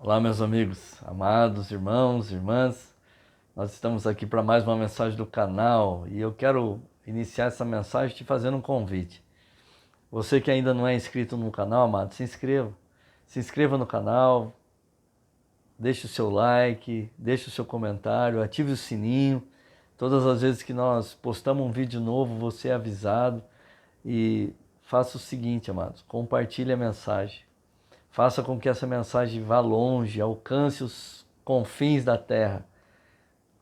Olá, meus amigos, amados irmãos, irmãs. Nós estamos aqui para mais uma mensagem do canal e eu quero iniciar essa mensagem te fazendo um convite. Você que ainda não é inscrito no canal, amado, se inscreva. Se inscreva no canal, deixe o seu like, deixe o seu comentário, ative o sininho. Todas as vezes que nós postamos um vídeo novo, você é avisado. E faça o seguinte, amados, compartilhe a mensagem. Faça com que essa mensagem vá longe, alcance os confins da terra.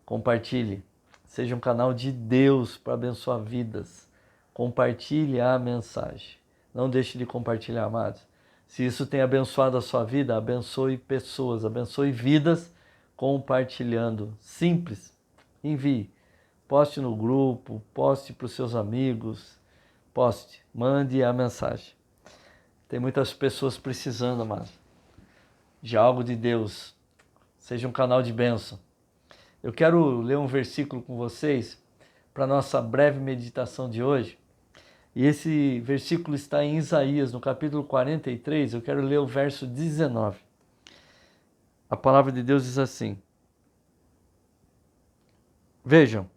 Compartilhe. Seja um canal de Deus para abençoar vidas. Compartilhe a mensagem. Não deixe de compartilhar, amados. Se isso tem abençoado a sua vida, abençoe pessoas, abençoe vidas compartilhando. Simples. Envie. Poste no grupo, poste para os seus amigos. Poste. Mande a mensagem. Tem muitas pessoas precisando, amado, de algo de Deus. Seja um canal de bênção. Eu quero ler um versículo com vocês para a nossa breve meditação de hoje. E esse versículo está em Isaías, no capítulo 43. Eu quero ler o verso 19. A palavra de Deus diz assim: Vejam,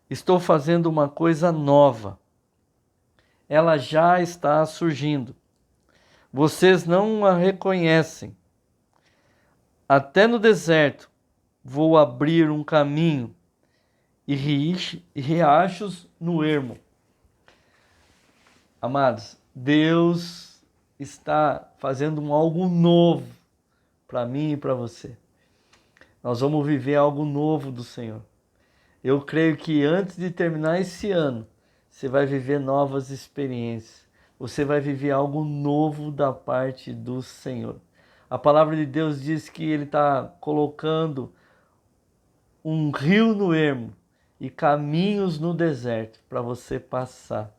estou fazendo uma coisa nova. Ela já está surgindo. Vocês não a reconhecem. Até no deserto vou abrir um caminho e riachos no ermo. Amados, Deus está fazendo algo novo para mim e para você. Nós vamos viver algo novo do Senhor. Eu creio que antes de terminar esse ano, você vai viver novas experiências. Você vai viver algo novo da parte do Senhor. A palavra de Deus diz que Ele está colocando um rio no ermo e caminhos no deserto para você passar.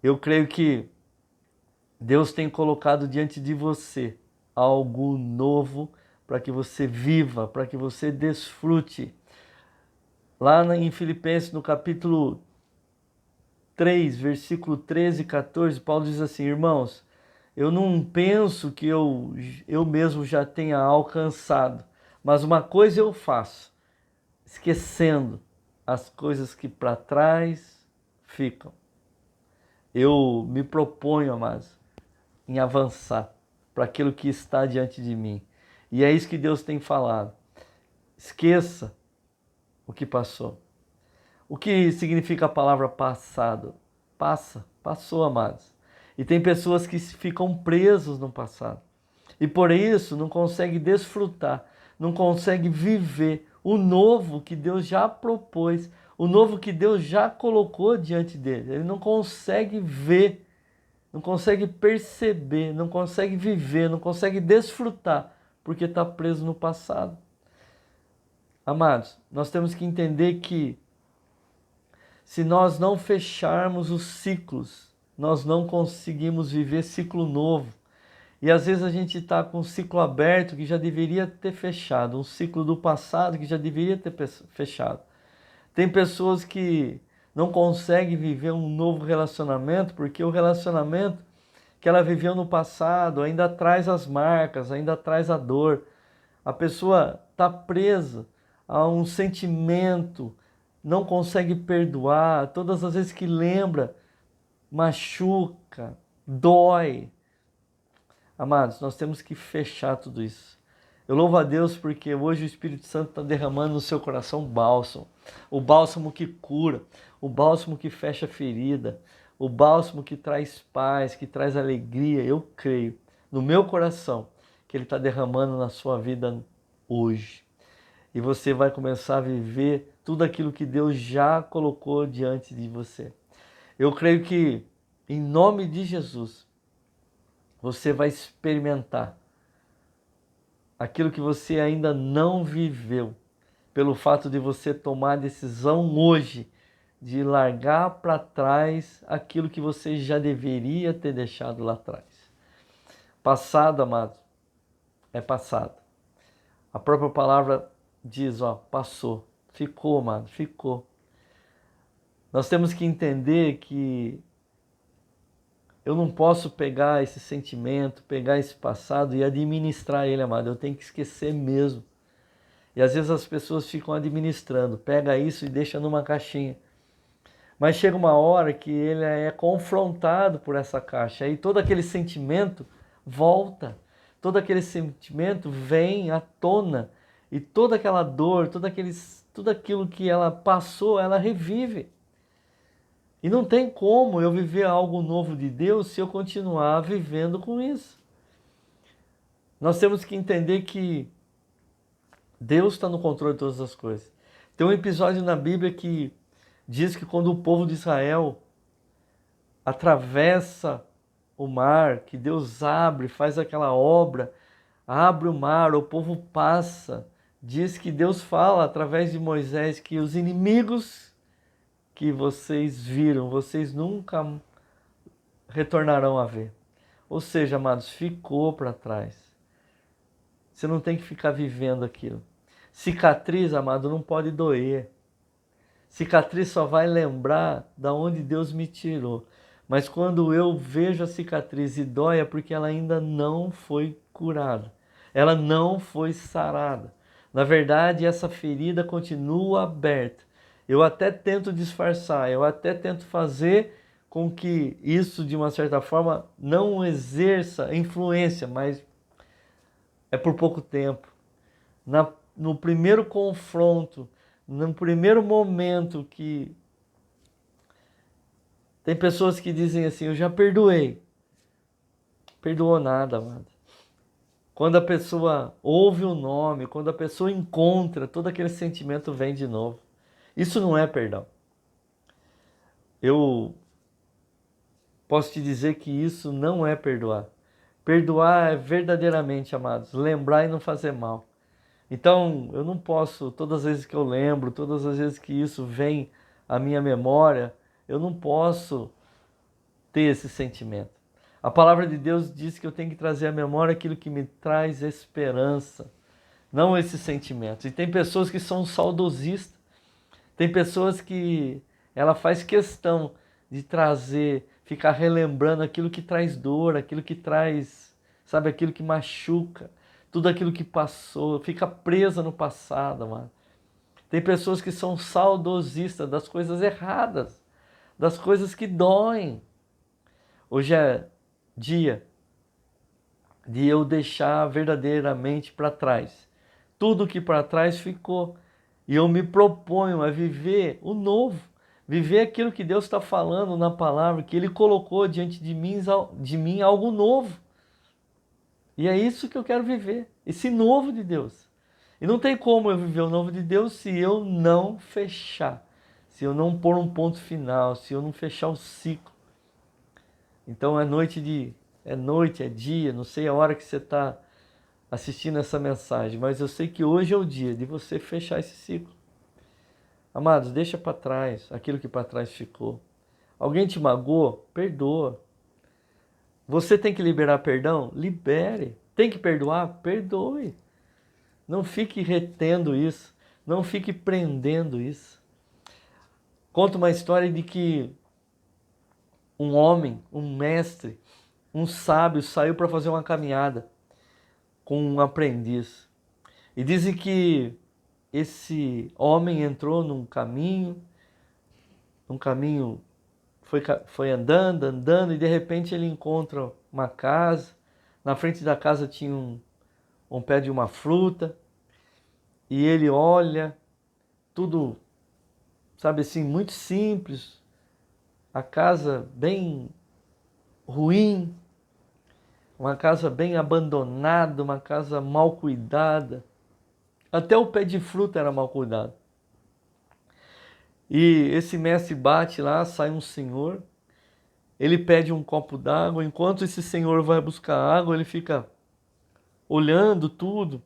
Eu creio que Deus tem colocado diante de você algo novo para que você viva, para que você desfrute. Lá em Filipenses, no capítulo 3, versículo 13 e 14, Paulo diz assim: Irmãos, eu não penso que eu mesmo já tenha alcançado, mas uma coisa eu faço, esquecendo as coisas que para trás ficam. Eu me proponho, amados, em avançar para aquilo que está diante de mim. E é isso que Deus tem falado. Esqueça o que passou. O que significa a palavra passado? Passou, amados. E tem pessoas que ficam presos no passado. E por isso não conseguem desfrutar, não conseguem viver o novo que Deus já propôs, o novo que Deus já colocou diante dele. Ele não consegue ver, não consegue perceber, não consegue viver, não consegue desfrutar, porque está preso no passado. Amados, nós temos que entender que se nós não fecharmos os ciclos, nós não conseguimos viver ciclo novo. E às vezes a gente está com um ciclo aberto que já deveria ter fechado, um ciclo do passado que já deveria ter fechado. Tem pessoas que não conseguem viver um novo relacionamento porque o relacionamento que ela viveu no passado ainda traz as marcas, ainda traz a dor. A pessoa está presa a um sentimento, não consegue perdoar, todas as vezes que lembra, machuca, dói. Amados, nós temos que fechar tudo isso. Eu louvo a Deus porque hoje o Espírito Santo está derramando no seu coração bálsamo. O bálsamo que cura, o bálsamo que fecha a ferida, o bálsamo que traz paz, que traz alegria. Eu creio no meu coração que Ele está derramando na sua vida hoje. E você vai começar a viver tudo aquilo que Deus já colocou diante de você. Eu creio que, em nome de Jesus, você vai experimentar aquilo que você ainda não viveu, pelo fato de você tomar a decisão hoje de largar para trás aquilo que você já deveria ter deixado lá atrás. Passado, amado, é passado. A própria palavra diz, passou, ficou, amado, ficou. Nós temos que entender que eu não posso pegar esse sentimento, pegar esse passado e administrar ele, amado. Eu tenho que esquecer mesmo. E às vezes as pessoas ficam administrando, pega isso e deixa numa caixinha. Mas chega uma hora que ele é confrontado por essa caixa. Aí todo aquele sentimento volta. Todo aquele sentimento vem à tona. E toda aquela dor, tudo aquilo que ela passou, ela revive. E não tem como eu viver algo novo de Deus se eu continuar vivendo com isso. Nós temos que entender que Deus está no controle de todas as coisas. Tem um episódio na Bíblia que diz que quando o povo de Israel atravessa o mar, que Deus abre, faz aquela obra, abre o mar, o povo passa. Diz que Deus fala através de Moisés que os inimigos que vocês viram, vocês nunca retornarão a ver. Ou seja, amados, ficou para trás. Você não tem que ficar vivendo aquilo. Cicatriz, amado, não pode doer. Cicatriz só vai lembrar da onde Deus me tirou. Mas quando eu vejo a cicatriz e dói é porque ela ainda não foi curada. Ela não foi sarada. Na verdade, essa ferida continua aberta. Eu até tento disfarçar, eu até tento fazer com que isso, de uma certa forma, não exerça influência, mas é por pouco tempo. No primeiro confronto, no primeiro momento que... Tem pessoas que dizem assim, eu já perdoei. Perdoou nada, amado. Quando a pessoa ouve o nome, quando a pessoa encontra, todo aquele sentimento vem de novo. Isso não é perdão. Eu posso te dizer que isso não é perdoar. Perdoar é verdadeiramente, amados, lembrar e não fazer mal. Então, eu não posso, todas as vezes que eu lembro, todas as vezes que isso vem à minha memória, eu não posso ter esse sentimento. A palavra de Deus diz que eu tenho que trazer à memória aquilo que me traz esperança, não esse sentimento. E tem pessoas que são saudosistas, tem pessoas que ela faz questão de trazer, ficar relembrando aquilo que traz dor, aquilo que traz, sabe, aquilo que machuca, tudo aquilo que passou, fica presa no passado, mano. Tem pessoas que são saudosistas das coisas erradas, das coisas que doem. Hoje é dia de eu deixar verdadeiramente para trás. Tudo que para trás ficou. E eu me proponho a viver o novo. Viver aquilo que Deus está falando na palavra, que Ele colocou diante de mim algo novo. E é isso que eu quero viver. Esse novo de Deus. E não tem como eu viver o novo de Deus se eu não fechar. Se eu não pôr um ponto final. Se eu não fechar o ciclo. Então é noite, é dia, não sei a hora que você está assistindo essa mensagem, mas eu sei que hoje é o dia de você fechar esse ciclo. Amados, deixa para trás aquilo que para trás ficou. Alguém te magoou? Perdoa. Você tem que liberar perdão? Libere. Tem que perdoar? Perdoe. Não fique retendo isso, não fique prendendo isso. Conta uma história de que um homem, um mestre, um sábio saiu para fazer uma caminhada com um aprendiz. E dizem que esse homem entrou num caminho, foi andando, e de repente ele encontra uma casa. Na frente da casa tinha um pé de uma fruta, e ele olha, tudo, sabe assim, muito simples, a casa bem ruim, uma casa bem abandonada, uma casa mal cuidada. Até o pé de fruta era mal cuidado. E esse mestre bate lá, sai um senhor, ele pede um copo d'água, enquanto esse senhor vai buscar água, ele fica olhando tudo,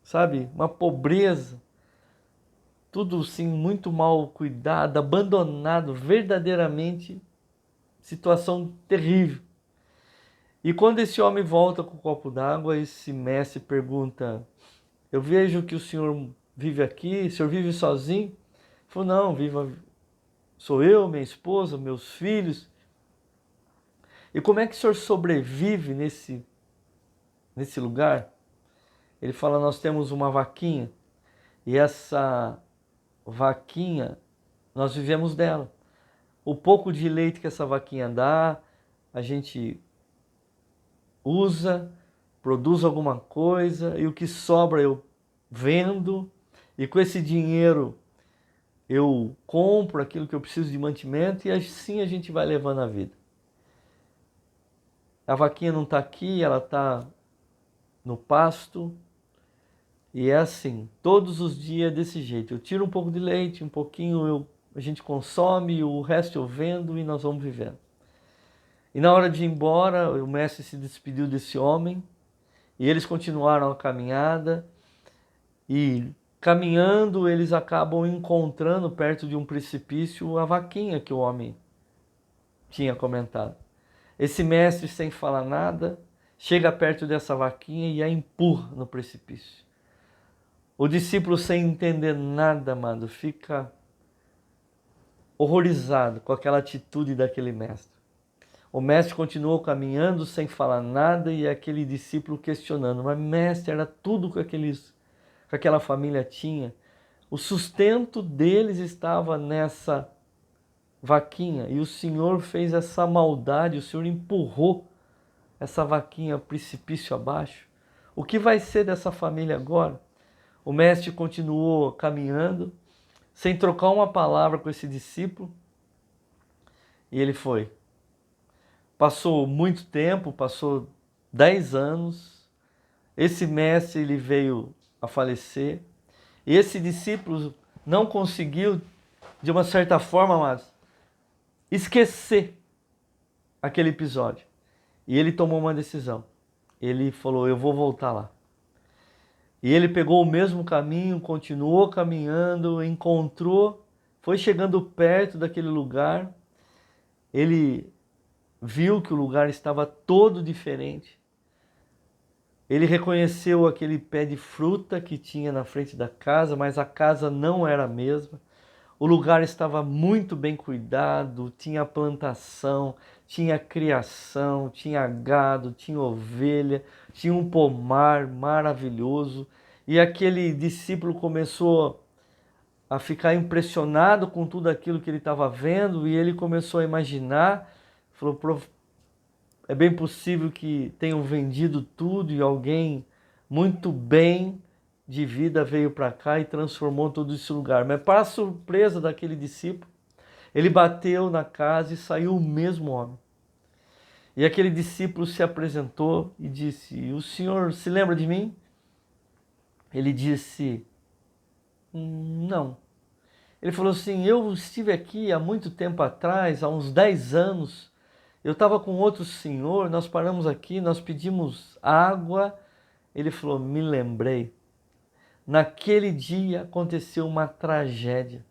sabe? Uma pobreza, tudo assim muito mal cuidado, abandonado, verdadeiramente situação terrível. E quando esse homem volta com o copo d'água, esse mestre pergunta: eu vejo que o senhor vive aqui, o senhor vive sozinho? Ele falou: não, sou eu, minha esposa, meus filhos. E como é que o senhor sobrevive nesse lugar? Ele fala, nós temos uma vaquinha e essa vaquinha, nós vivemos dela. O pouco de leite que essa vaquinha dá, a gente usa, produz alguma coisa e o que sobra eu vendo e com esse dinheiro eu compro aquilo que eu preciso de mantimento e assim a gente vai levando a vida. A vaquinha não está aqui, ela está no pasto e é assim, todos os dias desse jeito. Eu tiro um pouco de leite, um pouquinho a gente consome, o resto eu vendo e nós vamos vivendo. E na hora de ir embora, o mestre se despediu desse homem e eles continuaram a caminhada e caminhando eles acabam encontrando perto de um precipício a vaquinha que o homem tinha comentado. Esse mestre, sem falar nada, chega perto dessa vaquinha e a empurra no precipício. O discípulo, sem entender nada, amado, fica horrorizado com aquela atitude daquele mestre. O mestre continuou caminhando sem falar nada e aquele discípulo questionando, mas mestre, era tudo que aquela família tinha. O sustento deles estava nessa vaquinha e o Senhor fez essa maldade, o Senhor empurrou essa vaquinha precipício abaixo. O que vai ser dessa família agora? O mestre continuou caminhando, sem trocar uma palavra com esse discípulo, e ele foi. Passou muito tempo, passou 10 anos, esse mestre ele veio a falecer, e esse discípulo não conseguiu, de uma certa forma, mas esquecer aquele episódio. E ele tomou uma decisão. Ele falou, eu vou voltar lá. E ele pegou o mesmo caminho, continuou caminhando, encontrou, foi chegando perto daquele lugar. Ele viu que o lugar estava todo diferente. Ele reconheceu aquele pé de fruta que tinha na frente da casa, mas a casa não era a mesma. O lugar estava muito bem cuidado, tinha plantação, tinha criação, tinha gado, tinha ovelha, tinha um pomar maravilhoso. E aquele discípulo começou a ficar impressionado com tudo aquilo que ele estava vendo e ele começou a imaginar, falou, é bem possível que tenham vendido tudo e alguém muito bem de vida veio para cá e transformou todo esse lugar. Mas para a surpresa daquele discípulo, ele bateu na casa e saiu o mesmo homem. E aquele discípulo se apresentou e disse, o senhor se lembra de mim? Ele disse, não. Ele falou assim, eu estive aqui há muito tempo atrás, há uns 10 anos, eu estava com outro senhor, nós paramos aqui, nós pedimos água. Ele falou, me lembrei. Naquele dia aconteceu uma tragédia.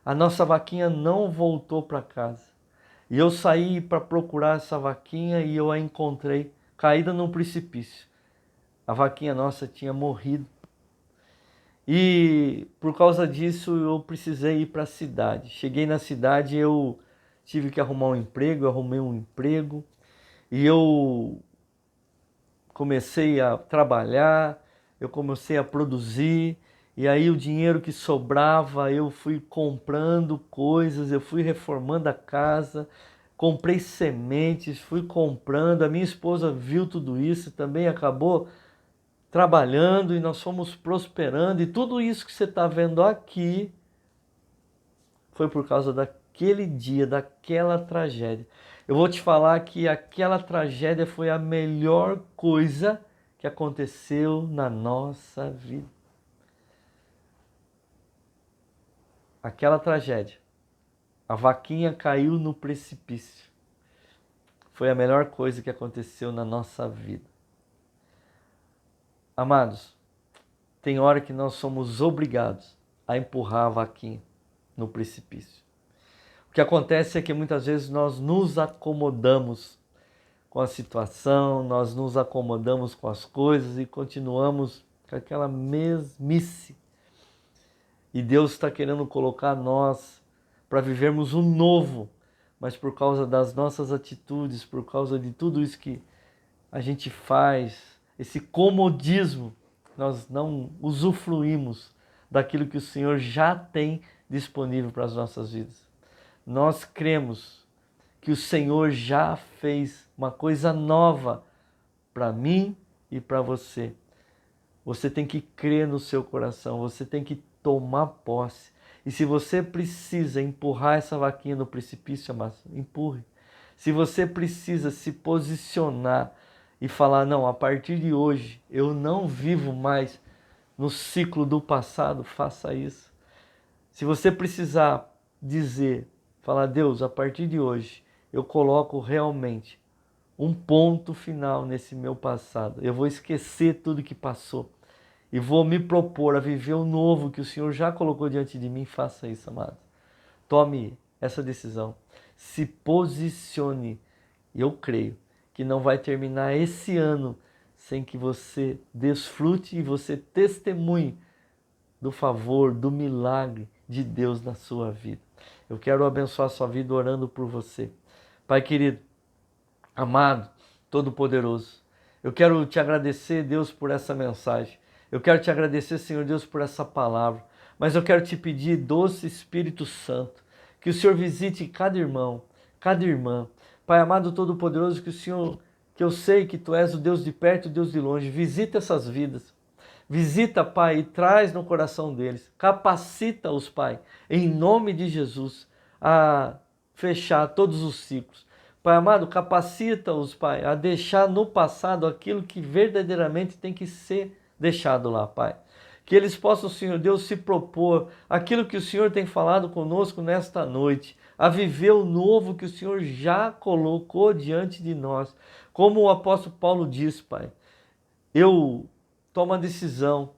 A nossa vaquinha não voltou para casa. E eu saí para procurar essa vaquinha e eu a encontrei caída num precipício. A vaquinha nossa tinha morrido. E por causa disso eu precisei ir para a cidade. Cheguei na cidade, eu tive que arrumar um emprego, eu arrumei um emprego. E eu comecei a trabalhar, eu comecei a produzir, e aí o dinheiro que sobrava eu fui comprando coisas, eu fui reformando a casa, comprei sementes, fui comprando, a minha esposa viu tudo isso, também acabou trabalhando e nós fomos prosperando, e tudo isso que você está vendo aqui foi por causa daquele dia, daquela tragédia. Eu vou te falar que aquela tragédia foi a melhor coisa que aconteceu na nossa vida. Aquela tragédia. A vaquinha caiu no precipício. Foi a melhor coisa que aconteceu na nossa vida. Amados, tem hora que nós somos obrigados a empurrar a vaquinha no precipício. O que acontece é que muitas vezes nós nos acomodamos com a situação, nós nos acomodamos com as coisas e continuamos com aquela mesmice. E Deus está querendo colocar nós para vivermos o novo, mas por causa das nossas atitudes, por causa de tudo isso que a gente faz, esse comodismo, nós não usufruímos daquilo que o Senhor já tem disponível para as nossas vidas. Nós cremos que o Senhor já fez uma coisa nova para mim e para você. Você tem que crer no seu coração, você tem que tomar posse. E se você precisa empurrar essa vaquinha no precipício, amado, empurre. Se você precisa se posicionar e falar, não, a partir de hoje eu não vivo mais no ciclo do passado, faça isso. Se você precisar dizer, falar, Deus, a partir de hoje eu coloco realmente um ponto final nesse meu passado. Eu vou esquecer tudo que passou e vou me propor a viver o novo que o Senhor já colocou diante de mim. Faça isso, amado. Tome essa decisão. Se posicione. E eu creio que não vai terminar esse ano sem que você desfrute e você testemunhe do favor, do milagre de Deus na sua vida. Eu quero abençoar a sua vida orando por você. Pai querido, amado, todo-poderoso, eu quero te agradecer, Deus, por essa mensagem. Eu quero te agradecer, Senhor Deus, por essa palavra. Mas eu quero te pedir, doce Espírito Santo, que o Senhor visite cada irmão, cada irmã. Pai amado, todo-poderoso, que o Senhor, que eu sei que Tu és o Deus de perto e o Deus de longe, visita essas vidas. Visita, Pai, e traz no coração deles. Capacita-os, Pai, em nome de Jesus, a fechar todos os ciclos. Pai amado, capacita-os, Pai, a deixar no passado aquilo que verdadeiramente tem que ser deixado lá, Pai. Que eles possam, Senhor Deus, se propor aquilo que o Senhor tem falado conosco nesta noite, a viver o novo que o Senhor já colocou diante de nós. Como o apóstolo Paulo diz, Pai, eu tomo a decisão,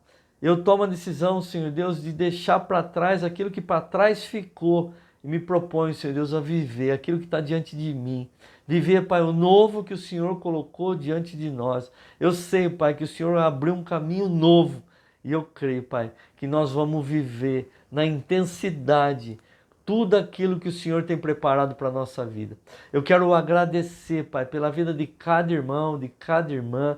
Senhor Deus, de deixar para trás aquilo que para trás ficou e me proponho, Senhor Deus, a viver aquilo que está diante de mim. Viver, Pai, o novo que o Senhor colocou diante de nós. Eu sei, Pai, que o Senhor abriu um caminho novo e eu creio, Pai, que nós vamos viver na intensidade tudo aquilo que o Senhor tem preparado para a nossa vida. Eu quero agradecer, Pai, pela vida de cada irmão, de cada irmã.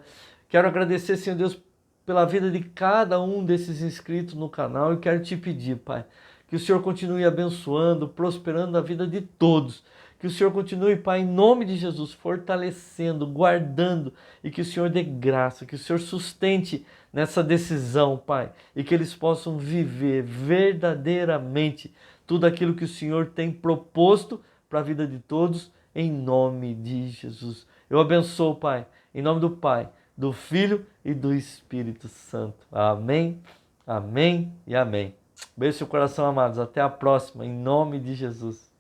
Quero agradecer, Senhor Deus, pela vida de cada um desses inscritos no canal e quero te pedir, Pai, que o Senhor continue abençoando, prosperando a vida de todos. Que o Senhor continue, Pai, em nome de Jesus, fortalecendo, guardando e que o Senhor dê graça, que o Senhor sustente nessa decisão, Pai, e que eles possam viver verdadeiramente tudo aquilo que o Senhor tem proposto para a vida de todos, em nome de Jesus. Eu abençoo, Pai, em nome do Pai, do Filho e do Espírito Santo. Amém, amém e amém. Beijo no seu coração, amados. Até a próxima, em nome de Jesus.